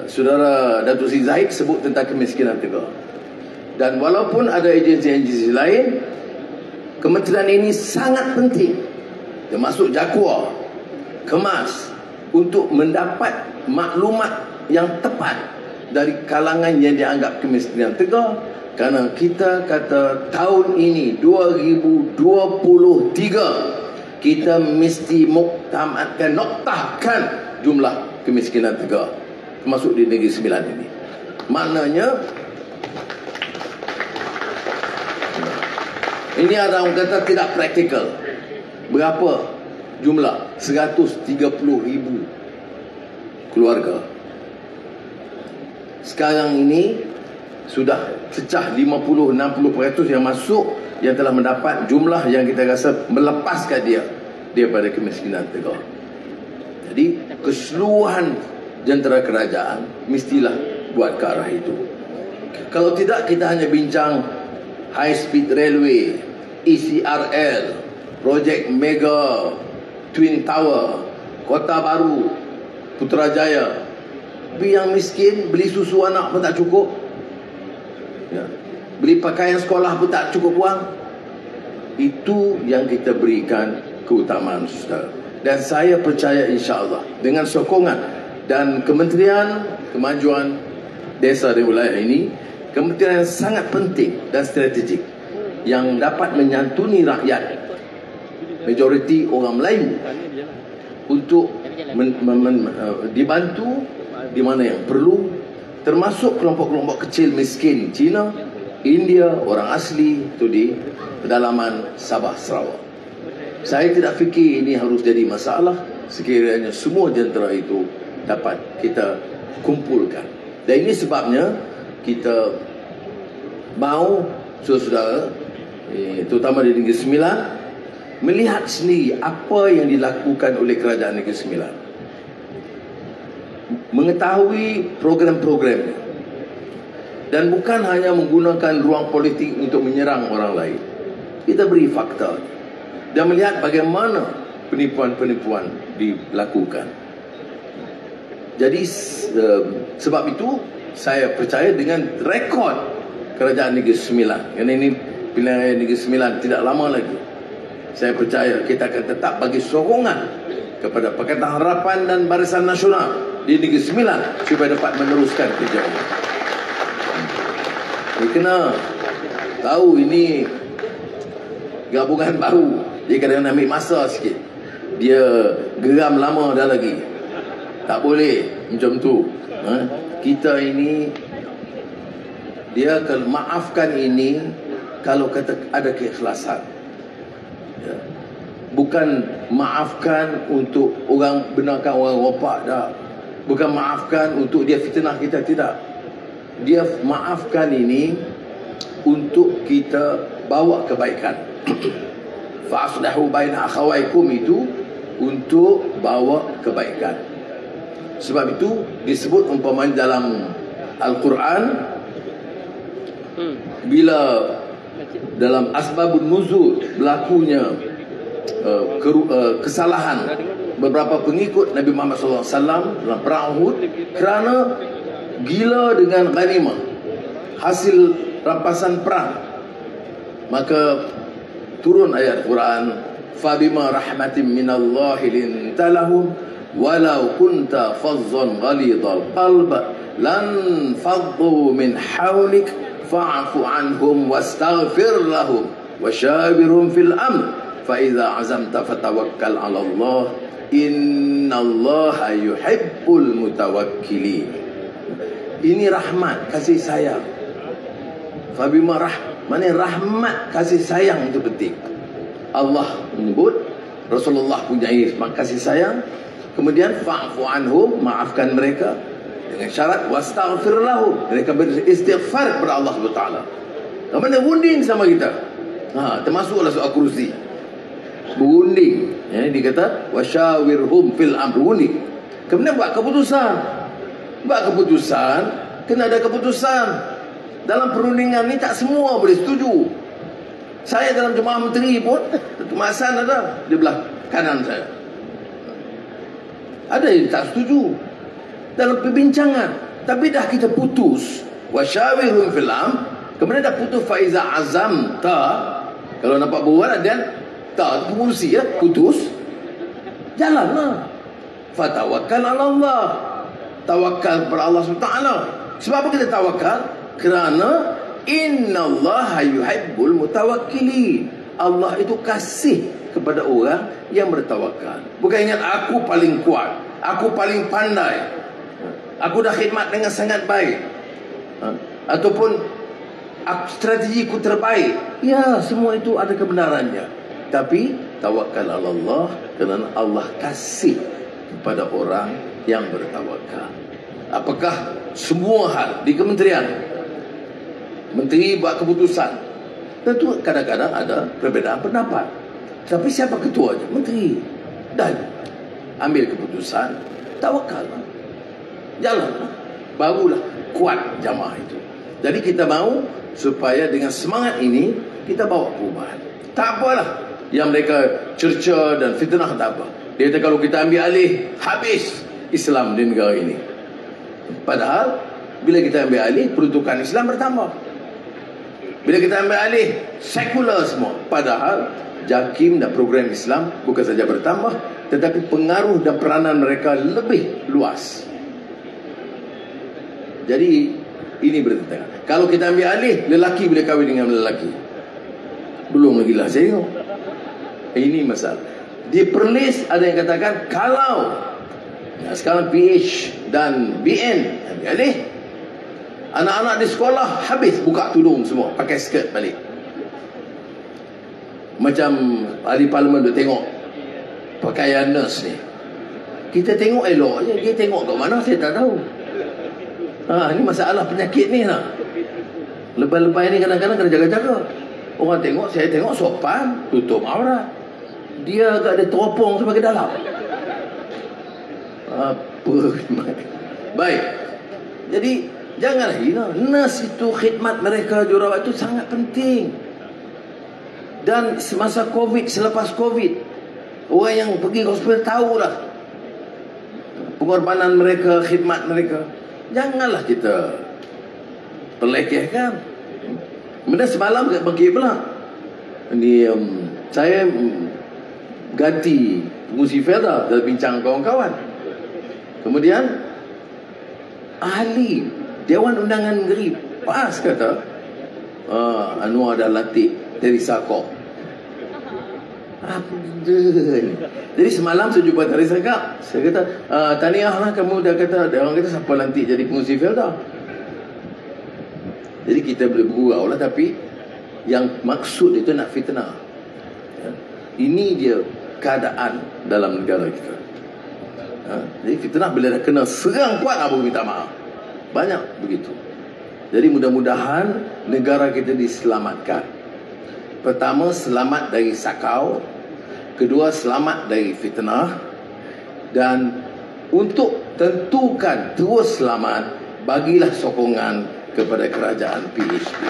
Saudara Datuk Seri Zahid sebut tentang kemiskinan tega. Dan walaupun ada agensi-agensi lain, kementerian ini sangat penting, termasuk JAKUA, Kemas, untuk mendapat maklumat yang tepat dari kalangan yang dianggap kemiskinan tega. Kerana kita kata tahun ini 2023 kita mesti noktahkan jumlah kemiskinan tega, termasuk di Negeri Sembilan ini. Maknanya ini ada orang kata tidak praktikal. Berapa jumlah? 130,000 keluarga. Sekarang ini sudah cecah 50-60% yang masuk, yang telah mendapat jumlah yang kita rasa melepaskan dia daripada kemiskinan tega. Jadi keseluruhan jentera kerajaan mestilah buat ke arah itu. Kalau tidak, kita hanya bincang high speed railway, ECRL, projek mega Twin Tower, Kota Baru, Putrajaya. Tapi yang miskin beli susu anak pun tak cukup, ya. Beli pakaian sekolah pun tak cukup wang. Itu yang kita berikan keutamaan, saudara. Dan saya percaya insya-Allah dengan sokongan dan Kementerian Kemajuan Desa dan Wilayah ini, kementerian yang sangat penting dan strategik yang dapat menyantuni rakyat majoriti orang Melayu untuk dibantu di mana yang perlu, termasuk kelompok-kelompok kecil miskin Cina, India, orang asli itu di pedalaman Sabah Sarawak. Saya tidak fikir ini harus jadi masalah sekiranya semua jentera itu dapat kita kumpulkan. Dan ini sebabnya kita mahu saudara, terutama di Negeri Sembilan, melihat sendiri apa yang dilakukan oleh Kerajaan Negeri Sembilan, mengetahui program-programnya, dan bukan hanya menggunakan ruang politik untuk menyerang orang lain. Kita beri fakta dan melihat bagaimana penipuan-penipuan dilakukan. Jadi sebab itu saya percaya dengan rekod Kerajaan Negeri Sembilan. Kerana ini pilihan raya Negeri Sembilan tidak lama lagi. Saya percaya kita akan tetap bagi sokongan kepada Pakatan Harapan dan Barisan Nasional di Negeri Sembilan supaya dapat meneruskan kerja ini. Dia kena tahu ini gabungan baru. Dia kadang-kadang ambil masa sikit. Dia geram lama dah lagi. Tak boleh macam tu. Kita ini, dia kalau maafkan ini kalau kata ada keikhlasan, ya. Bukan maafkan untuk orang benarkan orang ropak, dah. Bukan maafkan untuk dia fitnah kita, tidak. Dia maafkan ini untuk kita bawa kebaikan. Fa'aslahu baina akhawaikum itu untuk bawa kebaikan. Sebab itu disebut umpamanya dalam Al-Quran, bila dalam asbabun nuzul berlakunya kesalahan beberapa pengikut Nabi Muhammad SAW dalam perang Uhud kerana gila dengan ghanimah, hasil rampasan perang, maka turun ayat Quran, fabima rahmatin minallahi linta lahum walau kunta fazzan ghalidhal qalb lan faddu min hawlik fa'fu anhum wastaghfir lahum wasyawirhum fil amr fa idza azamta fatawakkal 'ala Allah innallaha yuhibbul mutawakkilin. Ini rahmat, kasih sayang. Fabima mana rahmat, kasih sayang itu penting. Allah menyebut, Rasulullah punya kasih sayang. Kemudian fa'fu anhum, maafkan mereka dengan syarat wastaghfir lahum, mereka beristighfar kepada Allah Subhanahu wa taala. Mana berunding sama kita. Termasuklah soal kursi. Berunding, ya, dikata wasyawirhum fil amr, berunding. Kemudian buat keputusan. Buat keputusan, kena ada keputusan. Dalam perundingan ni tak semua boleh setuju. Saya dalam jemaah menteri pun, Datuk Masan ada di belah kanan saya. Ada yang tak setuju. dalam perbincangan. Tapi dah kita putus, wasyawirhum fil am, kemudian dah putus, faiza azam ta, kalau nampak buat dan ta tu kursi ya, putus, jalanlah. Fatawakkal ala Allah, tawakal kepada Allah SWT. Sebab apa kita tawakal? Kerana innallaha yuhibbul mutawakkilin. Allah itu kasih kepada orang yang bertawakal. Bukan ingat aku paling kuat, aku paling pandai, aku dah khidmat dengan sangat baik, ataupun strategiku terbaik. Ya, semua itu ada kebenarannya. Tapi tawakal Allah kerana Allah kasih kepada orang yang bertawakal. Apakah semua hal di kementerian, menteri buat keputusan, tentu kadang-kadang ada perbezaan pendapat, tapi siapa ketuanya? Menteri. Dan ambil keputusan, tawakal, jalan, barulah kuat jamaah itu. Jadi kita mahu supaya dengan semangat ini kita bawa perubahan. Tak apalah yang mereka cerca dan fitnah, tak apa. Dia kata kalau kita ambil alih, habis Islam di negara ini. Padahal bila kita ambil alih, peruntukan Islam bertambah. Bila kita ambil alih, sekular semua. Padahal JAKIM dan program Islam bukan saja bertambah, tetapi pengaruh dan peranan mereka lebih luas. Jadi ini bertentangan. Kalau kita ambil alih, lelaki boleh kahwin dengan lelaki. Belum lagi lah saya tengok. Ini masalah. Di Perlis ada yang katakan kalau sekarang PH dan BN ambil alih, anak-anak di sekolah habis buka tudung semua, pakai skirt balik. Macam ahli parlimen duk tengok pakaian nurse ni, kita tengok elok je, dia tengok kat mana saya tak tahu. Ini masalah penyakit ni lah. Lebay-lebay ni kadang-kadang kena jaga-jaga. Orang tengok, saya tengok sopan, tutup aurat, dia agak ada teropong sampai ke dalam. Apa? Baik. Jadi janganlah hina. Nurse itu, khidmat mereka, jurawat itu sangat penting. Dan semasa Covid, selepas Covid, orang yang pergi ke hospital tahulah pengorbanan mereka, khidmat mereka. Janganlah kita pelekehkan. Kemudian semalam bagi pula ini saya ganti pengurusi Felda dalam bincang kawan-kawan. Kemudian ahli Dewan Undangan Negeri PAS kata Anwar dah latih dari Sakok. Apa benda ni? Jadi semalam saya jumpa Tari Sakak, saya kata tahniah lah kamu dah kata. Orang kata siapa lantik jadi pengurusi Felda. Jadi kita boleh bergurau lah, tapi yang maksud itu nak fitnah ya. Ini dia keadaan dalam negara kita. Jadi fitnah bila dah kena serang kuat, apa minta maaf. Banyak begitu. Jadi mudah-mudahan negara kita diselamatkan. Pertama, selamat dari sakau. Kedua, selamat dari fitnah. Dan untuk tentukan terus selamat, bagilah sokongan kepada kerajaan PHP.